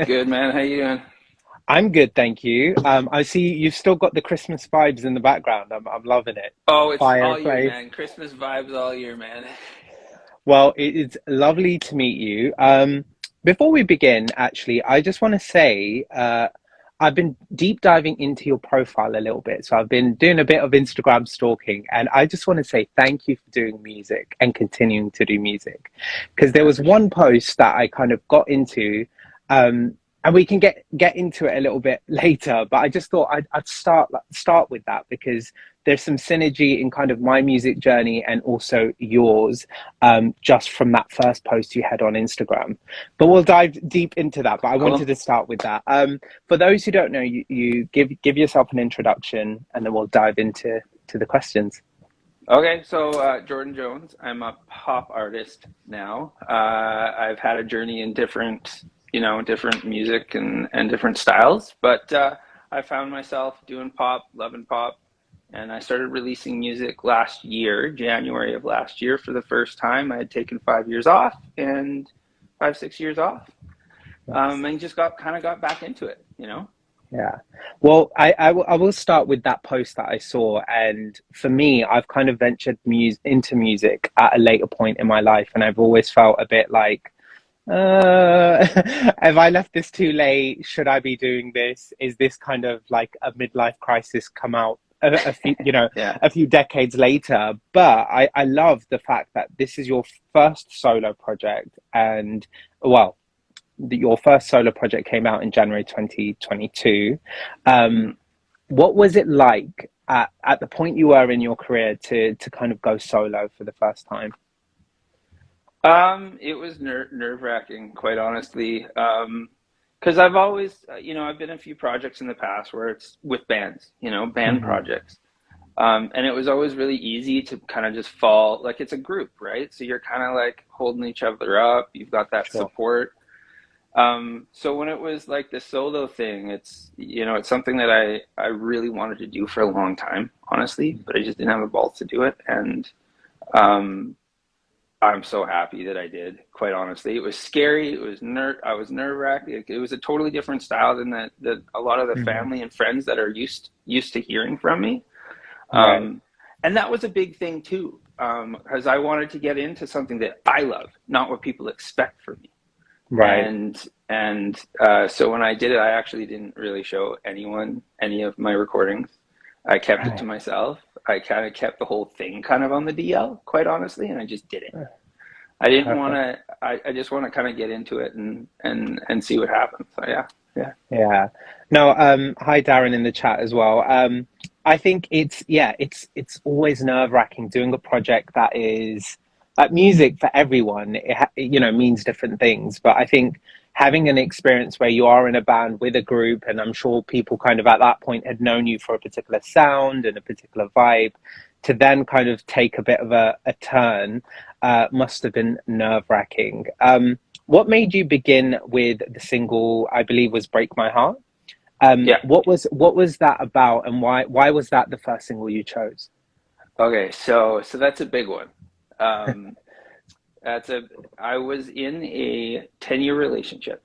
Good man, how you doing? I'm good, thank you. I see you've still got the Christmas vibes in the background. I'm loving it. Oh, it's all year, Fireplace. man. Christmas vibes all year, man. Well, it is lovely to meet you. Before we begin, actually, I just want to say I've been deep diving into your profile a little bit. So I've been doing a bit of Instagram stalking, and I just want to say thank you for doing music and continuing to do music. Because there I was appreciate one it. post that I kind of got into, and we can get into it a little bit later. But I just thought I'd start with that because there's some synergy in kind of my music journey and also yours, just from that first post you had on Instagram. But we'll dive deep into that. But I wanted Cool. to start with that. For those who don't know, you give yourself an introduction, and then we'll dive into the questions. Okay, so Jordan Jones, I'm a pop artist now. I've had a journey in different music and different styles, but I found myself doing pop, loving pop, and I started releasing music last year, January of last year, for the first time. I had taken 5 years off and 6 years off, Nice. and just got back into it. Yeah. Well, I will start with that post that I saw. And for me, I've kind of ventured into music at a later point in my life. And I've always felt a bit like, have I left this too late? Should I be doing this? Is this kind of like a midlife crisis come out a few, Yeah. a few decades later? But I love the fact that this is your first solo project. And well, your first solo project came out in January 2022. Um, Mhm. what was it like at the point you were in your career to kind of go solo for the first time? It was nerve-wracking, quite honestly. Because I've always, I've been in a few projects in the past where it's with bands, band Mhm. projects. And it was always really easy to kind of just fall, like it's a group, right? So you're kind of like holding each other up. You've got that Sure. support. So when it was like the solo thing, it's something that I really wanted to do for a long time, honestly, but I just didn't have the balls to do it. And um, I'm so happy that I did, quite honestly. It was scary. I was nerve-wracked. It was a totally different style than that a lot of the Mhm. family and friends that are used to hearing from me. Right. Um, and that was a big thing too, because I wanted to get into something that I love, not what people expect from me. Right. And so when I did it, I actually didn't really show anyone any of my recordings. I kept it to Right. myself. I kind of kept the whole thing kind of on the DL, quite honestly, and I just did it. I didn't want Perfect. to. I just want to kind of get into it and see what happens. So yeah, yeah. Yeah. No, hi Darren in the chat as well. I think it's always nerve-wracking doing a project that is like music for everyone. Means different things, but I think having an experience where you are in a band with a group, and I'm sure people kind of at that point had known you for a particular sound and a particular vibe, to then kind of take a bit of a turn, must have been nerve-wracking. What made you begin with the single? I believe was "Break My Heart." Yeah. What was that about, and why was that the first single you chose? Okay. So that's a big one. Um, that's a. I was in a 10-year relationship,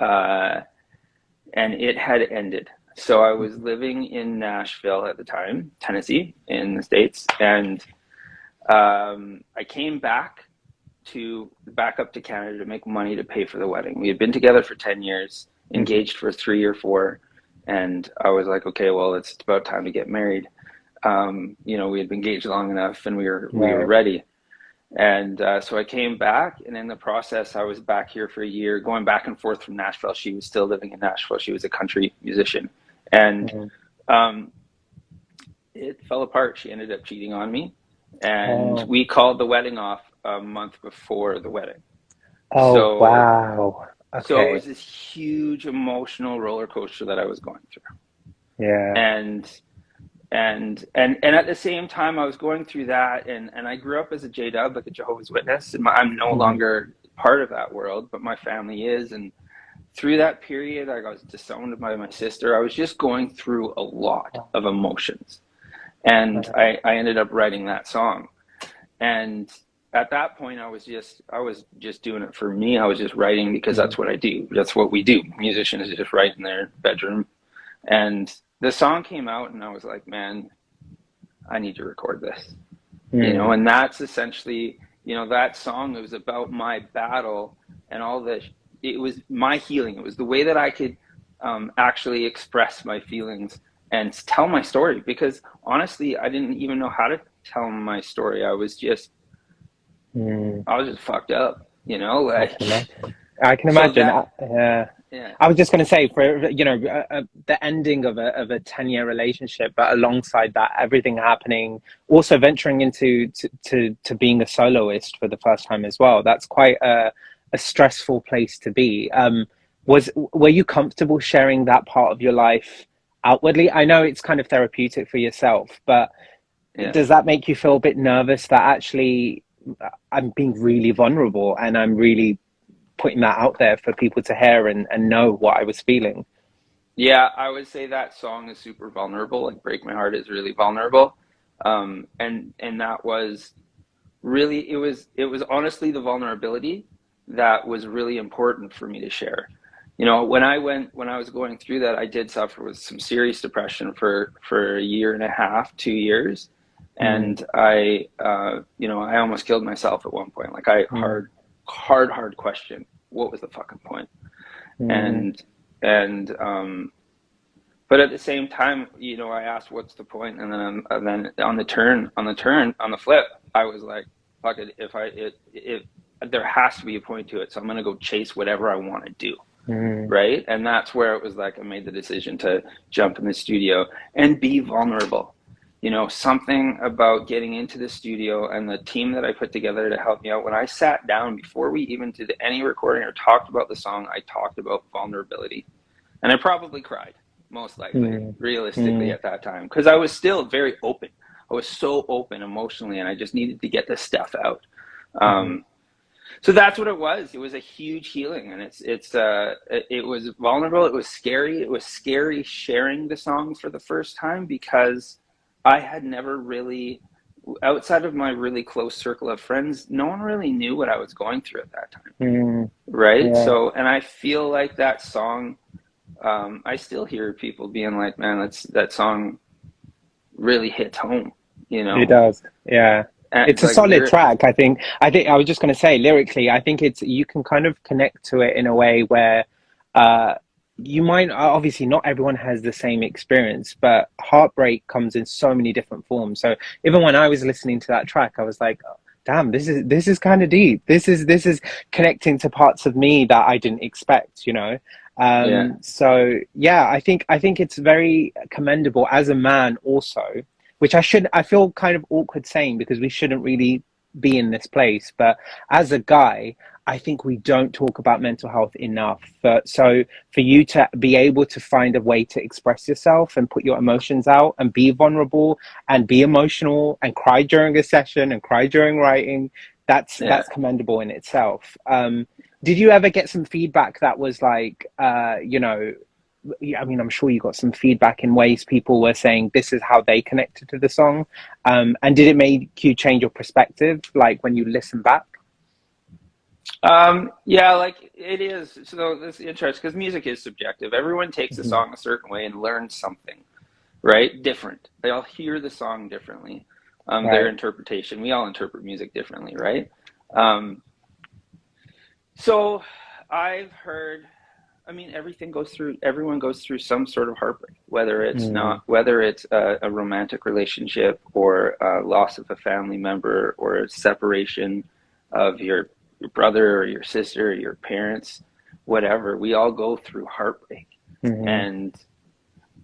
uh, and it had ended. So I was living in Nashville at the time, Tennessee, in the States, and I came back up to Canada to make money to pay for the wedding. We had been together for 10 years, Mhm. engaged for 3 or 4, and I was like, okay, well, it's about time to get married. We had been engaged long enough, and we were Right. ready. And so I came back, and in the process, I was back here for a year, going back and forth from Nashville. She was still living in Nashville. She was a country musician, and Mhm. um, it fell apart. She ended up cheating on me, and Oh. we called the wedding off a month before the wedding. Oh So wow. so it Okay. was this huge emotional roller coaster that I was going through. Yeah. And and at the same time I was going through that, and I grew up as a JW, like a Jehovah's Witness, and I'm no Mhm. longer part of that world, but my family is. And through that period, I was disowned by my sister. I was just going through a lot of emotions. And I ended up writing that song. And at that point I was just doing it for me. I was just writing because Mm. that's what I do. That's what we do. Musicians just write in their bedroom. And the song came out and I was like, man, I need to record this. Mm. And that's essentially, that song, it was about my battle and all the, it was my healing. It was the way that I could actually express my feelings and tell my story, because honestly, I didn't even know how to tell my story. Mm. I was just fucked up, I like, can imagine. I can so imagine. that, Yeah. yeah, I was just going to say, for the ending of a 10-year relationship, but alongside that, everything happening, also venturing into to being a soloist for the first time as well. That's quite a stressful place to be. Were you comfortable sharing that part of your life outwardly? I know it's kind of therapeutic for yourself, but yeah. does that make you feel a bit nervous that actually I'm being really vulnerable and I'm really putting that out there for people to hear and know what I was feeling? Yeah, I would say that song is super vulnerable. Like Break My Heart is really vulnerable. And that was really, it was honestly the vulnerability that was really important for me to share. When I was going through that, I did suffer with some serious depression for a year and a half, 2 years. Mm, And I almost killed myself at one point. Like mm, hard question. What was the fucking point? mm, And, and, but at the same time, I asked, "What's the point?" And then on the flip, I was like, "Fuck it! If there has to be a point to it, so I'm gonna go chase whatever I want to do." mm, Right? And that's where it was like I made the decision to jump in the studio and be vulnerable. Something about getting into the studio and the team that I put together to help me out. When I sat down before we even did any recording or talked about the song, I talked about vulnerability. And I probably cried, most likely, mm, realistically mm, at that time, because I was still very open. I was so open emotionally, and I just needed to get this stuff out. mm. Um, so that's what it was. It was a huge healing, and it was vulnerable. It was scary. It was scary sharing the song for the first time because I had never really, outside of my really close circle of friends, no one really knew what I was going through at that time. Mm. Right. Yeah, So, and I feel like that song, I still hear people being like, "Man, that song really hits home," you it know, does. Yeah. and It's a like solid lyrically. track. I think I was just going to say lyrically, I think it's you can kind of connect to it in a way where uh you might obviously not everyone has the same experience, but heartbreak comes in so many different forms. So even when I was listening to that track, I was like, "Oh, damn, this is kind of deep. This is connecting to parts of me that I didn't expect. Yeah, So yeah, I think it's very commendable as a man also, which I feel kind of awkward saying because we shouldn't really be in this place. But as a guy, I think we don't talk about mental health enough. So for you to be able to find a way to express yourself and put your emotions out and be vulnerable and be emotional and cry during a session and cry during writing, yeah. that's commendable in itself. Did you ever get some feedback that was like, yeah, I mean, I'm sure you got some feedback in ways people were saying this is how they connected to the song. And did it make you change your perspective, like when you listen back? Yeah, like it is. So this is interesting because music is subjective. Everyone takes a Hmm. song a certain way and learns something, right? Different. They all hear the song differently. Their Right. interpretation. We all interpret music differently, right? Um, so I've heard, I mean, everyone goes through some sort of heartbreak, Mm, whether it's a romantic relationship or a loss of a family member or a separation of your brother or your sister or your parents, whatever. We all go through heartbreak. hmm. And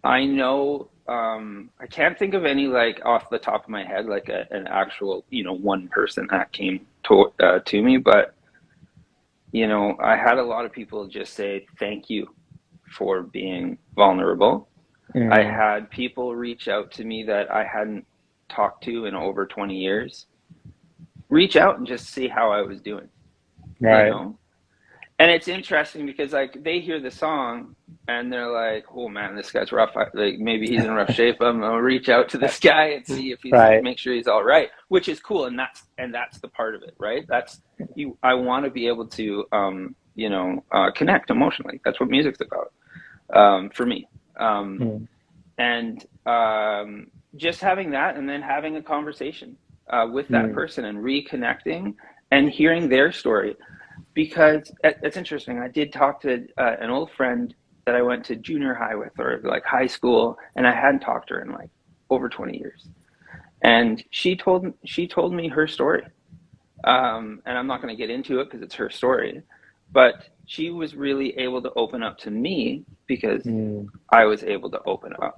I know, I can't think of any, like off the top of my head, like an actual, one person that came to me, but I had a lot of people just say thank you for being vulnerable. I Mm, had people reach out to me that I hadn't talked to in over 20 years, reach out and just see how I was doing, you right. know? And it's interesting because like they hear the song and they're like, "Oh man, this guy's rough. Like maybe he's in rough shape. I'm gonna reach out to this guy and see if he's Right. make sure he's all right," which is cool, and that's the part of it, right? That's you. I want to be able to, connect emotionally. That's what music's about, for me. Mm, And just having that, and then having a conversation with that mm, person and reconnecting and hearing their story, because it's interesting. I did talk to an old friend that I went to junior high with, or like high school, and I hadn't talked to her in like over 20 years. And she told me her story, and I'm not going to get into it because it's her story, but she was really able to open up to me because mm, I was able to open up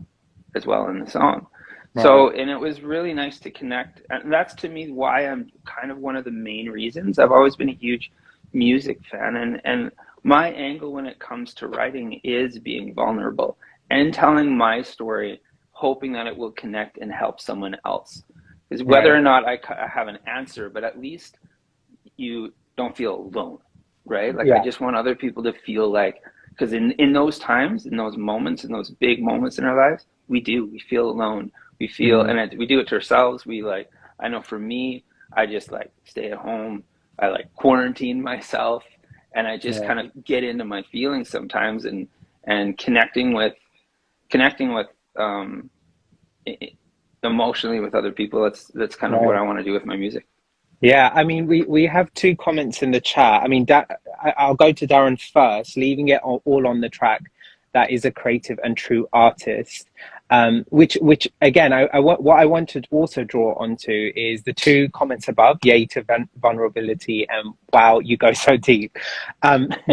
as well in the song. right. So, and it was really nice to connect. And that's to me why I'm kind of one of the main reasons. I've always been a huge music fan. And my angle when it comes to writing is being vulnerable and telling my story, hoping that it will connect and help someone else. Because whether Right. or not I have an answer, but at least you don't feel alone, right? Like I Yeah. just want other people to feel like, because in those times, in those moments, in those big moments in our lives, we feel alone. We feel, Mm, and we do it to ourselves. We like, I know for me, I just like stay at home. I like quarantine myself, and I just yeah. kind of get into my feelings sometimes, and connecting with um, emotionally with other people. That's kind of what Right. I want to do with my music. Yeah, I mean, we have two comments in the chat. I mean, I'll go to Darren first, leaving it all on the track. That is a creative and true artist. Which again, what I want to also draw onto is the two comments above, yay to vulnerability and wow, you go so deep.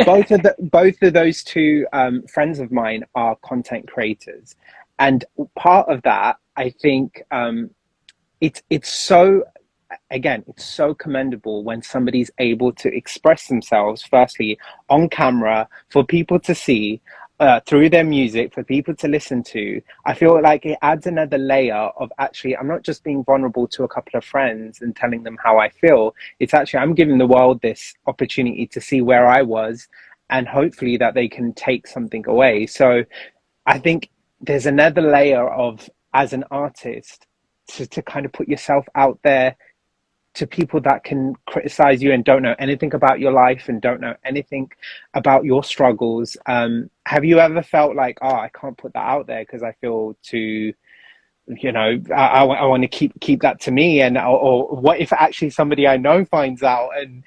Both of those two friends of mine are content creators, and part of that, I think, it's so again, it's so commendable when somebody's able to express themselves, firstly, on camera for people to see, through their music, for people to listen to. I feel like it adds another layer of actually, I'm not just being vulnerable to a couple of friends and telling them how I feel. It's actually, I'm giving the world this opportunity to see where I was and hopefully that they can take something away. So I think there's another layer of, as an artist, to kind of put yourself out there to people that can criticize you and don't know anything about your life and don't know anything about your struggles. Have you ever felt like, oh, I can't put that out there because I feel too, I want to keep that to me, and or what if actually somebody I know finds out, and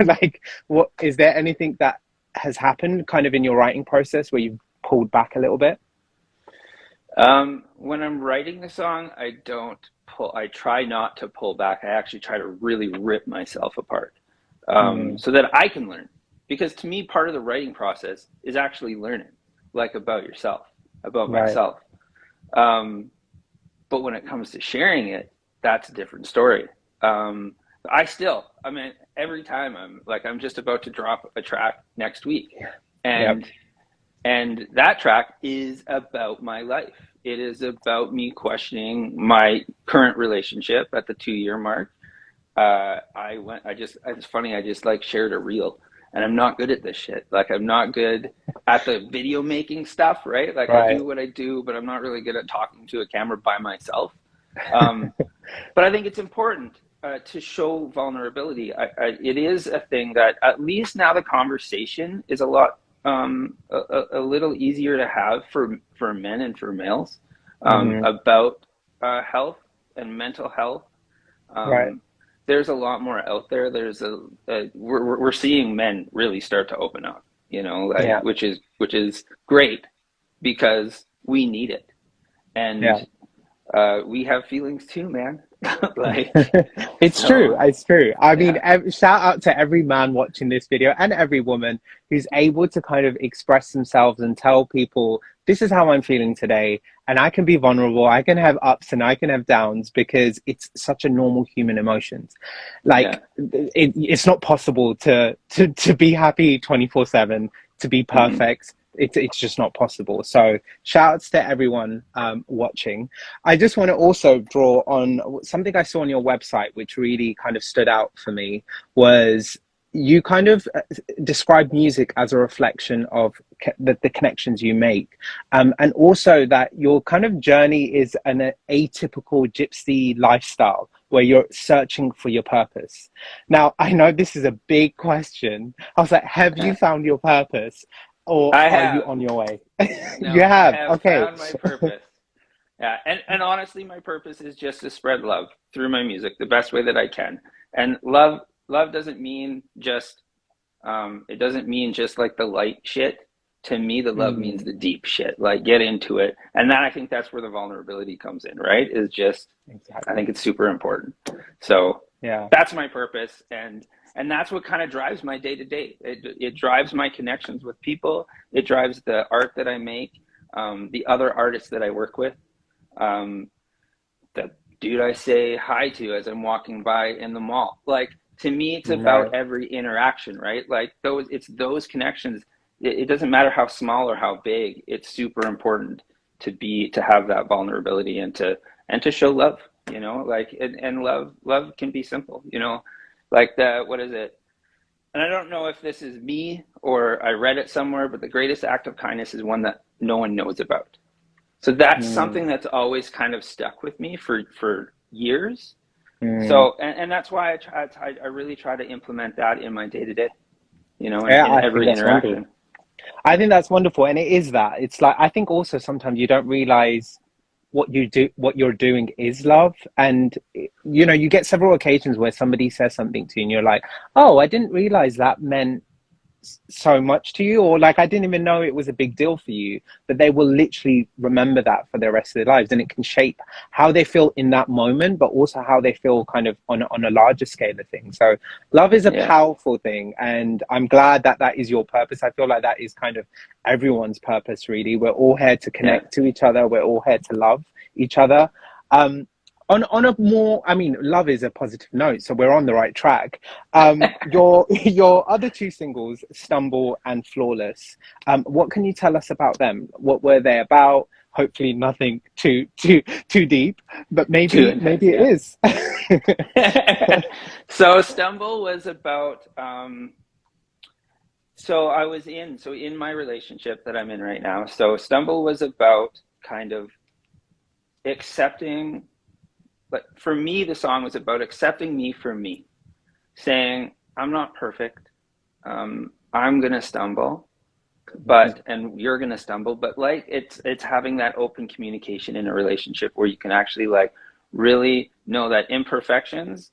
like, what is there anything that has happened kind of in your writing process where you've pulled back a little bit? When I'm writing the song, I don't pull. I try not to pull back. I actually try to really rip myself apart, Mm, so that I can learn. Because to me, part of the writing process is actually learning, like about yourself, about right. myself. Um, but when it comes to sharing it, that's a different story. Um, I mean, every time I'm just about to drop a track next week, Yep. and that track is about my life. It is about me questioning my current relationship at the 2 year mark. It's funny, I just like shared a reel, and I'm not good at this shit. Like, I'm not good at the video making stuff, right? Like, I Right. do what I do, but I'm not really good at talking to a camera by myself. Um, but I think it's important to show vulnerability. It is a thing that at least now the conversation is a lot a little easier to have for men and for males Hmm. about health and mental health. Right. Um, there's a lot more out there. We're seeing men really start to open up, like Yeah. which is great because we need it, and Yeah. we have feelings too, man. Like, It's true. so It's true. I mean, yeah, shout out to every man watching this video and every woman who's able to kind of express themselves and tell people, this is how I'm feeling today. And I can be vulnerable. I can have ups and I can have downs because it's such a normal human emotions. yeah. Like it's not possible to be happy 24/7, to be Hmm. perfect. It's just not possible. So shout outs to everyone watching. I just want to also draw on something I saw on your website, which really kind of stood out for me, was you kind of describe music as a reflection of the connections you make, and also that your kind of journey is an atypical gypsy lifestyle where you're searching for your purpose. Now, I know this is a big question. I was like, have you found your purpose, or I are you have. on your way? You No, I have. have Okay. found my purpose. Yeah, and honestly, my purpose is just to spread love through my music the best way that I can. And love doesn't mean just it doesn't mean just like the light shit. To me, the love means Mm, the deep shit. Like get into it. And then I think that's where the vulnerability comes in, right? Is just I exactly. think it's super important. So Yeah. that's my purpose and that's what kind of drives my day to day. It drives my connections with people. It drives the art that I make, the other artists that I work with, um, the dude I say hi to as I'm walking by in the mall. Like to me, it's about Right. every interaction, right? Like it's those connections. It doesn't matter how small or how big. It's super important to have that vulnerability and to show love. You know, like and love can be simple. You know, like the what is it? And I don't know if this is me or I read it somewhere, but the greatest act of kindness is one that no one knows about. So that's something Mm, that's always kind of stuck with me for years. mm. So and that's why I really try to implement that in my day to day, you know, Yeah, in I think every that's wonderful. interaction. I think that's wonderful, and it is that. It's like I think also sometimes you don't realize what you're doing is love, and you know you get several occasions where somebody says something to you, and you're like, "Oh, I didn't realize that meant so much to you," or like I didn't even know it was a big deal for you, but they will literally remember that for the rest of their lives, and it can shape how they feel in that moment, but also how they feel kind of on a larger scale of things. So love is a Yeah, powerful thing, and I'm glad that that is your purpose. I feel like that is kind of everyone's purpose, really. We're all here to yeah. connect to each other, we're all here to love each other. On a more, I mean, love is a positive note, so we're on the right track. Your your other two singles, Stumble and Flawless, what can you tell us about them? What were they about? Hopefully nothing too deep, but Too maybe intense, it yeah. is. So Stumble was about so in my relationship that I'm in right now. So Stumble was about kind of accepting, but for me the song was about accepting me for me, saying I'm not perfect. I'm gonna stumble, but and you're gonna stumble, but like it's having that open communication in a relationship where you can actually like really know that imperfections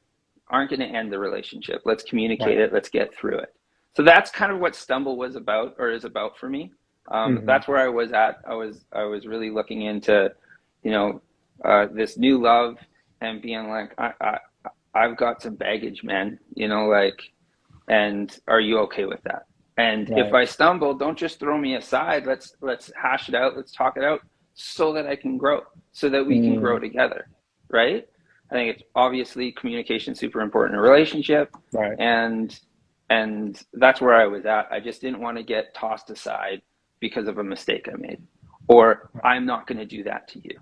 aren't going to end the relationship. Let's communicate Right. it. Let's get through it. So that's kind of what Stumble was about, or is about for me. Hmm. That's where I was at. I was really looking into, you know, this new love and being like, I've got some baggage, man. You know, like, and are you okay with that? And if Right. I stumble, don't just throw me aside. Let's hash it out. Let's talk it out so that I can grow, so that we can grow Mm, together, right? I think it's obviously communication super important in a relationship, right. and that's where I was at. I just didn't want to get tossed aside because of a mistake I made, or I'm not going to do that to you,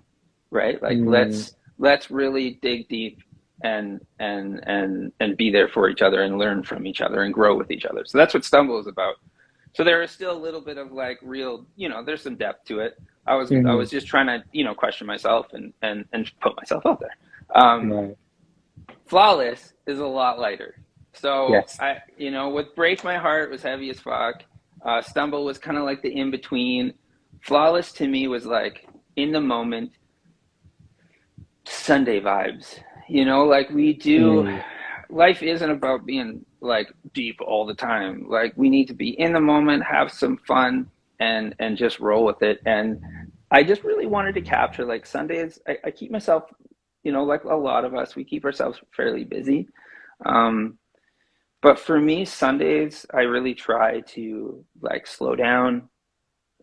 right? Like Mm, let's really dig deep and be there for each other and learn from each other and grow with each other. So that's what Stumble is about. So there is still a little bit of like real, you know, there's some depth to it. I hmm. was just trying to, you know, question myself and put myself out there. Um, Right. Flawless is a lot lighter. So Yes. I, you know, with Break My Heart was heavy as fuck. Stumble was kind of like the in between. Flawless to me was like in the moment, Sunday vibes. You know, like we do, Mm, life isn't about being like deep all the time. Like we need to be in the moment, have some fun, and just roll with it. And I just really wanted to capture like Sundays. I keep myself, you know, like a lot of us, we keep ourselves fairly busy. Um, but for me, Sundays, I really try to like slow down,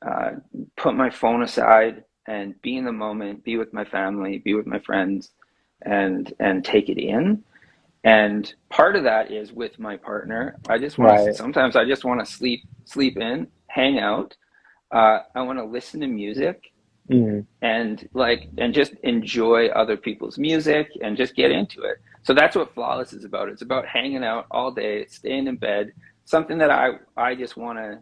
uh, put my phone aside and be in the moment, be with my family, be with my friends, and take it in. And part of that is with my partner. I just want to. right. Sometimes I just want to sleep in, hang out. I want to listen to music Mm, and like and just enjoy other people's music and just get into it. So that's what Flawless is about. It's about hanging out all day, staying in bed, something that I just want to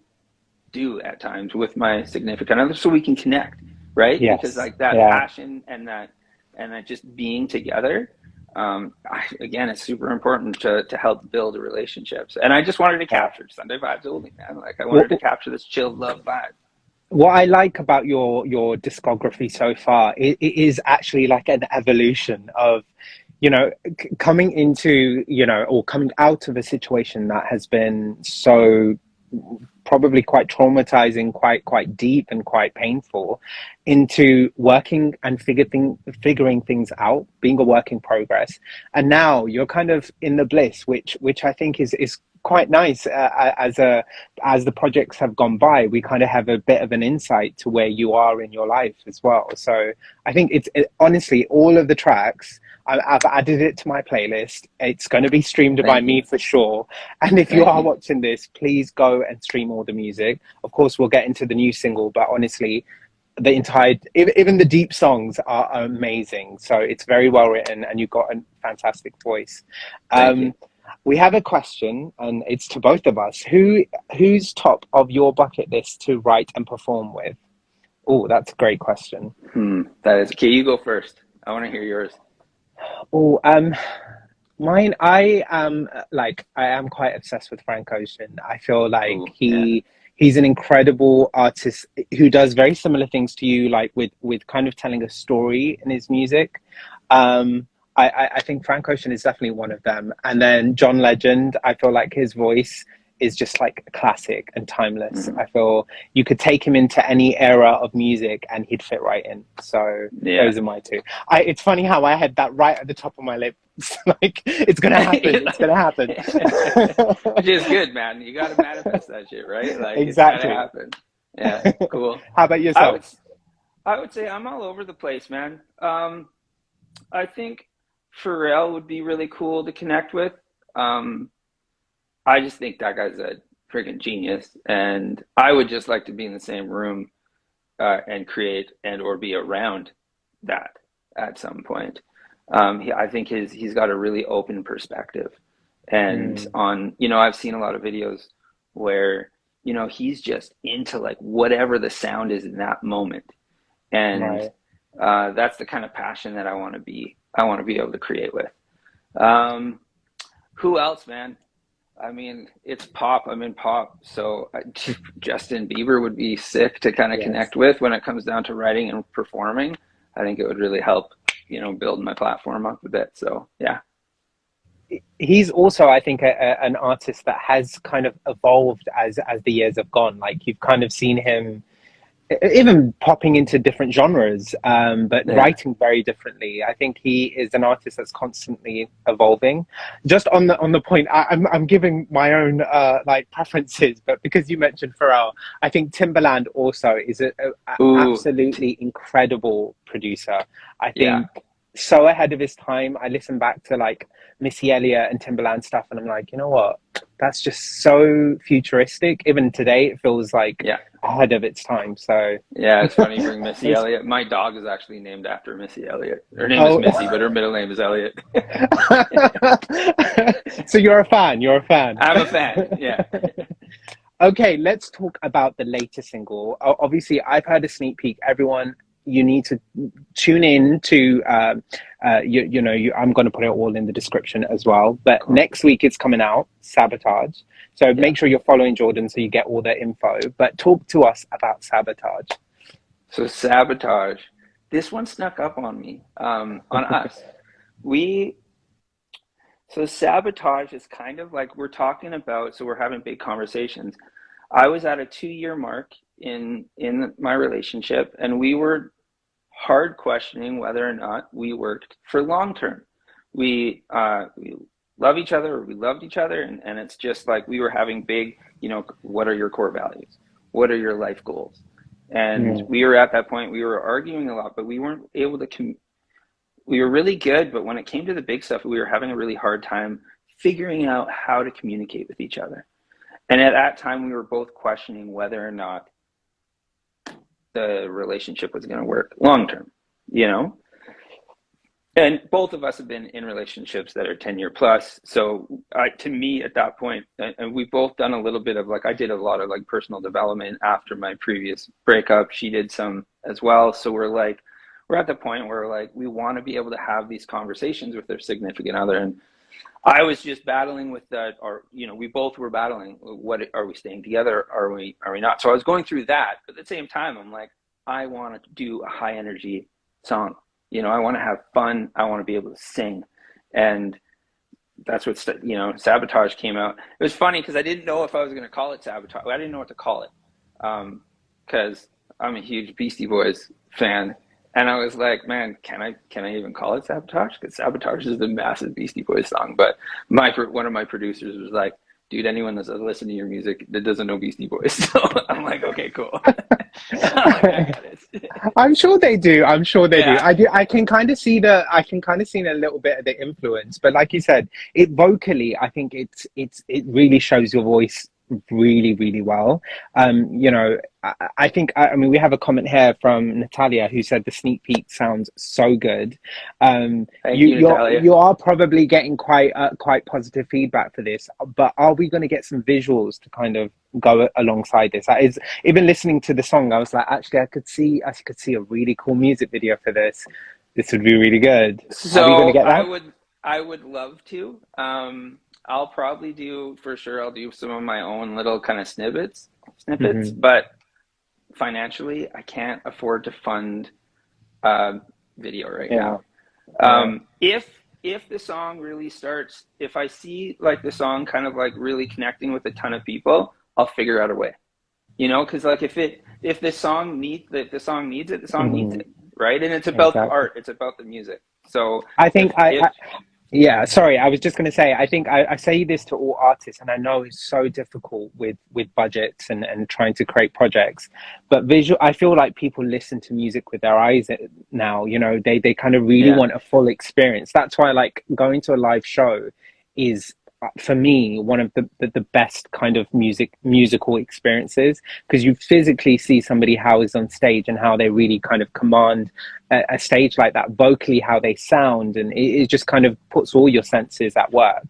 do at times with my significant other so we can connect, right? Because Yes. like that Yeah. passion and that just being together, again, it's super important to help build relationships. And I just wanted to Yeah. capture Sunday vibes only, man. Like I wanted What to capture this chilled love vibe. what I like about your discography so far, it is actually like an evolution of, coming into, or coming out of a situation that has been so probably quite traumatizing, quite deep and quite painful, into working and figuring things out, being a work in progress, and now you're kind of in the bliss, which I think is quite nice. As the projects have gone by, we kind of have a bit of an insight to where you are in your life as well. So I think honestly, all of the tracks, I've added it to my playlist. It's going to be streamed by Thank me you. for sure. And if you Thank are you. watching this, please go and stream all the music. Of course, we'll get into the new single, but honestly, the entire, even the deep songs are amazing. So it's very well written, and you've got a fantastic voice. Thank you. Um, we have a question, and it's to both of us. Who's top of your bucket list to write and perform with? Oh, that's a great question. That is okay. You go first. I want to hear yours. Oh, mine, I am quite obsessed with Frank Ocean. I feel like Oh, yeah. he's an incredible artist who does very similar things to you, like with kind of telling a story in his music. I think Frank Ocean is definitely one of them. And then John Legend, I feel like his voice is just like classic and timeless. Hmm. I feel you could take him into any era of music and he'd fit right in. So Yeah. those are my two. It's funny how I had that right at the top of my lips. Like it's gonna happen. It's gonna happen. Which is good, man. You got to manifest that shit, right? Like it's got to Exactly. happen. Yeah, cool. How about I yourself? would I would say I'm all over the place, man. I think Pharrell would be really cool to connect with. Um, I just think that guy's a freaking genius, and I would just like to be in the same room and create and or be around that at some point. I think he's got a really open perspective, and Mm, on I've seen a lot of videos where he's just into like whatever the sound is in that moment, and right. that's the kind of passion that I want to be able to create with. Um, who else, man? I mean, it's pop. I'm in pop, so Justin Bieber would be sick to kind of Yes. connect with when it comes down to writing and performing. I think it would really help, build my platform up a bit. So yeah. He's also, I think, an artist that has kind of evolved as the years have gone. Like you've kind of seen him even popping into different genres, but Yeah. writing very differently. I think he is an artist that's constantly evolving. Just on the point, I'm giving my own like preferences, but because you mentioned Pharrell, I think Timberland also is a Ooh, absolutely incredible producer. I yeah. think so ahead of his time. I listen back to like Missy Elliott and Timberland stuff, and I'm like, you know what? That's just so futuristic. Even today, it feels like Yeah. ahead of its time. So, Yeah, it's funny you bring Missy it's, Elliott. My dog is actually named after Missy Elliott. Her name is oh, Missy, but her middle name is Elliott. so you're a fan. You're a fan. I'm a fan. Yeah. Okay, let's talk about the latest single. Obviously, I've heard a sneak peek. Everyone, you need to tune in to, I'm going to put it all in the description as well. But Cool. next week it's coming out, Sabotage. So Yeah. make sure you're following Jordan so you get all the info. But talk to us about Sabotage. So Sabotage. This one snuck up on me, on us. We So Sabotage is kind of like we're talking about, so we're having big conversations. I was at a 2-year mark in my relationship, and we were hard questioning whether or not we worked for long term. We love each other, or we loved each other, and it's just like we were having big, what are your core values? What are your life goals? And Mm, we were at that point, we were arguing a lot, but we weren't able to we were really good, but when it came to the big stuff, we were having a really hard time figuring out how to communicate with each other. And at that time, we were both questioning whether or not the relationship was going to work long term, you know? And both of us have been in relationships that are 10-year plus. So to me at that point, and we've both done a little bit of like, I did a lot of like personal development after my previous breakup. She did some as well. So we're at the point where like, we want to be able to have these conversations with their significant other. And I was just battling with that, or, we both were battling. What are we staying together? Are we not? So I was going through that. But at the same time, I'm like, I want to do a high energy song. I want to have fun. I want to be able to sing. And that's what, Sabotage came out. It was funny because I didn't know if I was going to call it Sabotage. I didn't know what to call it. Because I'm a huge Beastie Boys fan. And I was like, man, can I even call it Sabotage? Because Sabotage is the massive Beastie Boys song. But one of my producers was like, dude, anyone that's listening to your music that doesn't know Beastie Boys. So I'm like, okay, cool. I'm like, I got it. I'm sure they do. I'm sure they do. Yeah. I do. I can kind of see a little bit of the influence, but like you said, it vocally, I think it really shows your voice really, really well. I think, I mean, we have a comment here from Natalia who said the sneak peek sounds so good. Thank you, Natalia. You are probably getting quite positive feedback for this, but are we going to get some visuals to kind of go alongside this? That is, even listening to the song, I was like, actually, I could see a really cool music video for this. This would be really good. Are we going to So get that? I would love to. I'll probably do for sure. I'll do some of my own little kind of snippets, Hmm. but financially, I can't afford to fund video right Yeah, now. yeah. If the song really starts, if I see like the song kind of like really connecting with a ton of people, I'll figure out a way. Because like if the song needs it, the song needs Hmm. it, right? And it's about the Exactly. art, it's about the music. So I think if yeah, sorry, I was just going to say, I think I say this to all artists, and I know it's so difficult with budgets and trying to create projects, but I feel like people listen to music with their eyes now, they kind of really Yeah, want a full experience. That's why like going to a live show is for me one of the best kind of musical experiences, because you physically see somebody how is on stage and how they really kind of command a stage like that vocally, how they sound, and it just kind of puts all your senses at work.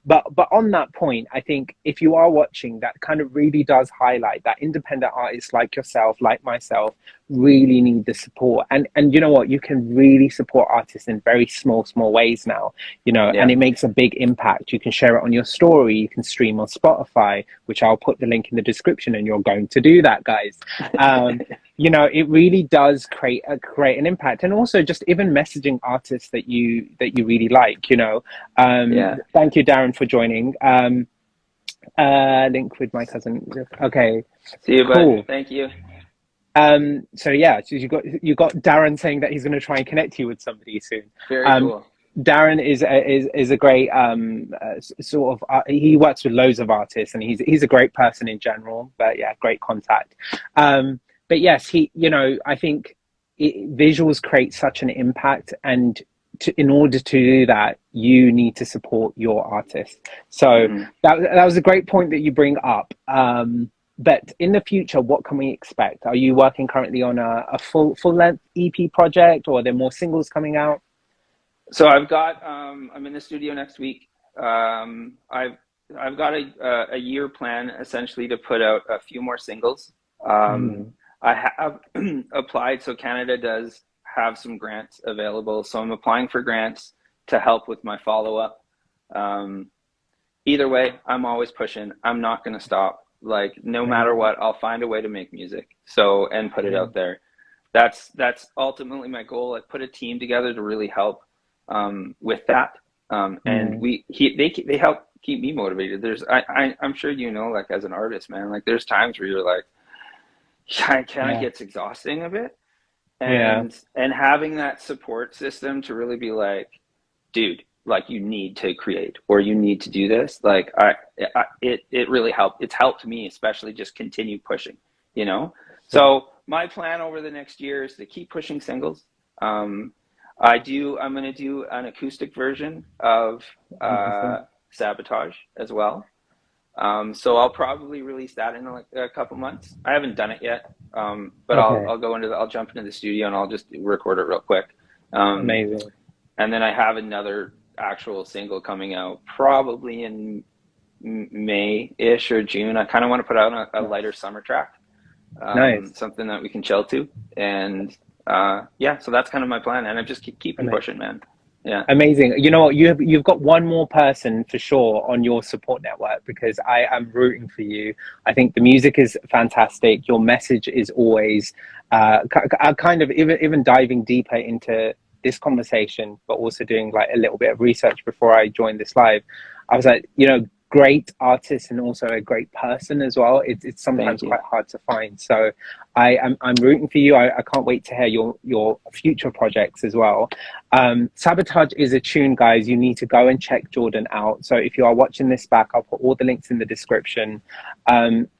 But on that point, I think if you are watching, that kind of really does highlight that independent artists like yourself, like myself, really need the support. And you know what, you can really support artists in very small ways now, and yeah. it makes a big impact. You can share it on your story, you can stream on Spotify, which I'll put the link in the description, and you're going to do that, guys. um, it really does create an impact. And also just even messaging artists that you really like. Yeah. Thank you, Darren, for joining. Link with my cousin. Okay, See you, bud. cool. Thank you. So yeah, so you got Darren saying that he's going to try and connect you with somebody soon. Very um cool. Darren is a great sort of he works with loads of artists, and he's a great person in general, but yeah, great contact. But yes, I think visuals create such an impact, and in order to do that, you need to support your artist. So Hmm. that was a great point that you bring up. But in the future, what can we expect? Are you working currently on a full length EP project, or are there more singles coming out? So I'm in the studio next week. I've got a year plan essentially to put out a few more singles. Um, Mm, I have applied, so Canada does have some grants available. So I'm applying for grants to help with my follow up. Um, Either way, I'm always pushing. I'm not going to stop. Like no matter amazing. what, I'll find a way to make music. So and put it Yeah. out there. That's ultimately my goal. I put a team together to really help with that. And Mm, they help keep me motivated. I'm sure like as an artist, man, like there's times where you're like, kind of yeah. gets exhausting a bit, Yeah. and having that support system to really be like, dude, like you need to create or you need to do this. Like it really helped. It's helped me, especially just continue pushing, you know? Yeah. So my plan over the next year is to keep pushing singles. Um, I'm going to do an acoustic version of Amazing. Sabotage as well. So I'll probably release that in like a couple months. I haven't done it yet, but Okay. I'll jump into the studio and I'll just record it real quick. Um, Amazing. And then I have another actual single coming out probably in May-ish or June. I kind of want to put out a lighter Nice. summer track, Nice. something that we can chill to. And yeah, so that's kind of my plan. And I'm just keeping Amazing. pushing, man. Yeah. Amazing. You know what? You've got one more person for sure on your support network because I am rooting for you. I think the music is fantastic. Your message is always kind of even diving deeper into this conversation, but also doing like a little bit of research before I joined this live. I was like, great artist and also a great person as well. It's Thank sometimes you. quite hard to find. So I'm rooting for you. I can't wait to hear your future projects as well. Sabotage is a tune, guys. You need to go and check Jordan out. So if you are watching this back, I'll put all the links in the description.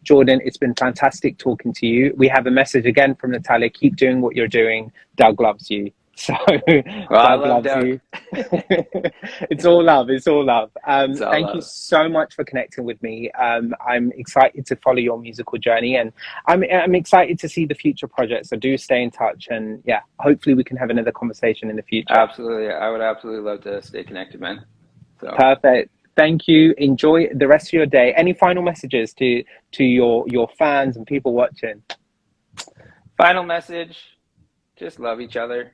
Jordan, it's been fantastic talking to you. We have a message again from Natalia. Keep doing what you're doing. Doug loves you. So Well, I Doug love loves Doug. you. It's all love. It's all love. It's all Thank you love. so much for connecting with me. I'm excited to follow your musical journey, and I'm excited to see the future projects. So do stay in touch, and yeah, hopefully we can have another conversation in the future. Absolutely. I would absolutely love to stay connected, man. So, Perfect. Thank you. Enjoy the rest of your day. Any final messages to your fans and people watching? final message, just love each other.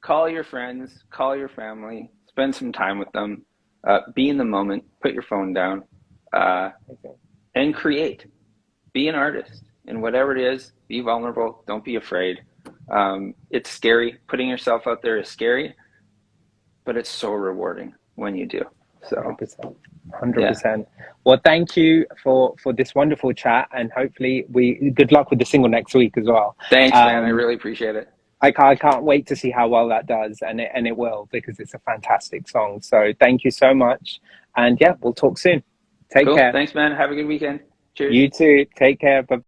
Call your friends, call your family, spend some time with them. Be in the moment, put your phone down, uh, Okay. and create. Be an artist. And whatever it is, be vulnerable. Don't be afraid. It's scary. Putting yourself out there is scary, but it's so rewarding when you do. So, 100%. yeah. 100%. Well, thank you for this wonderful chat, and hopefully we good luck with the single next week as well. Thanks, man. I Um, really appreciate it. I can't wait to see how well that does, and it will because it's a fantastic song. So thank you so much, and yeah, we'll talk soon. Take Cool. care. Thanks, man. Have a good weekend. Cheers. You too. Take care. Bye.